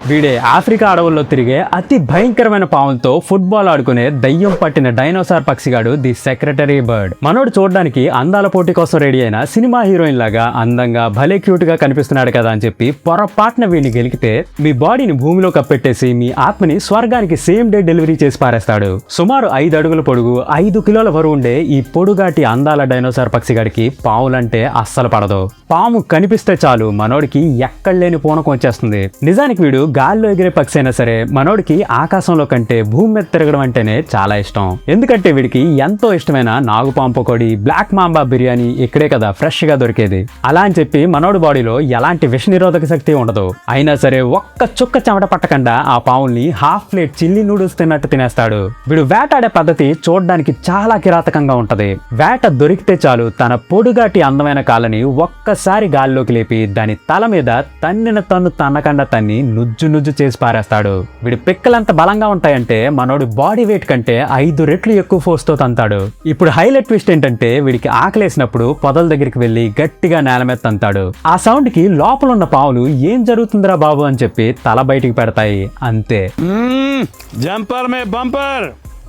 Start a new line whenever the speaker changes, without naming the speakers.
వీడే ఆఫ్రికా అడవుల్లో తిరిగే అతి భయంకరమైన పాములతో ఫుట్బాల్ ఆడుకునే దయ్యం పట్టిన డైనోసార్ పక్షిగాడు ది సెక్రటరీ బర్డ్. మనోడు చూడడానికి అందాల పోటీ కోసం రెడీ అయిన సినిమా హీరోయిన్ లాగా అందంగా భలే క్యూట్ గా కనిపిస్తున్నాడు కదా అని చెప్పి పొరపాటున వీడిని గెలికితే మీ బాడీని భూమిలో కప్పెట్టేసి మీ ఆత్మని స్వర్గానికి సేమ్ డే డెలివరీ చేసి పారేస్తాడు. సుమారు 5 అడుగుల పొడుగు 5 కిలోల బరువు ఉండే ఈ పొడుగాటి అందాల డైనోసార్ పక్షిగాడికి పాములంటే అస్సలు పడదు. పాము కనిపిస్తే చాలు మనోడికి ఎక్కడలేని పూనకం వచ్చేస్తుంది. నిజానికి వీడు గాల్లో ఎగిరే పక్షి అయినా సరే మనోడికి ఆకాశంలో కంటే భూమి మీద తిరగడం అంటేనే చాలా ఇష్టం. ఎందుకంటే వీడికి ఎంతో ఇష్టమైన నాగుపాము పకోడీ, బ్లాక్ మాంబా బిర్యానీ ఇక్కడే కదా ఫ్రెష్ గా దొరికేది. అలా అని చెప్పి మనోడి బాడీలో ఎలాంటి విష నిరోధక శక్తి ఉండదు. అయినా సరే ఒక్క చుక్క చెమట పట్టకుండా ఆ పావుల్ని హాఫ్ ప్లేట్ చిల్లీ నూడిల్స్ తిన్నట్టు తినేస్తాడు. వీడు వేటాడే పద్ధతి చూడడానికి చాలా కిరాతకంగా ఉంటది. వేట దొరికితే చాలు తన పొడుగాటి అందమైన కాళ్ళని ఒక్కసారి గాల్లోకి లేపి దాని తల మీద తన్నిన తన్ను తన్నకుండా తన్ని నుజ్జు చేసి పారేస్తాడు. వీడి పిక్కలంత బలంగా ఉంటాయంటే మనోడి బాడీ వెయిట్ కంటే 5 రెట్లు ఎక్కువ ఫోర్స్ తో తంతాడు. ఇప్పుడు హైలైట్ ట్విస్ట్ ఏంటంటే వీడికి ఆకలేసినప్పుడు పొదల దగ్గరికి వెళ్లి గట్టిగా నేల మీద తంతాడు. ఆ సౌండ్ కి లోపల ఉన్న పావులు ఏం జరుగుతుందిరా బాబు అని చెప్పి తల బయటికి పెడతాయి. అంతే.
జంపర్ మే బంపర్.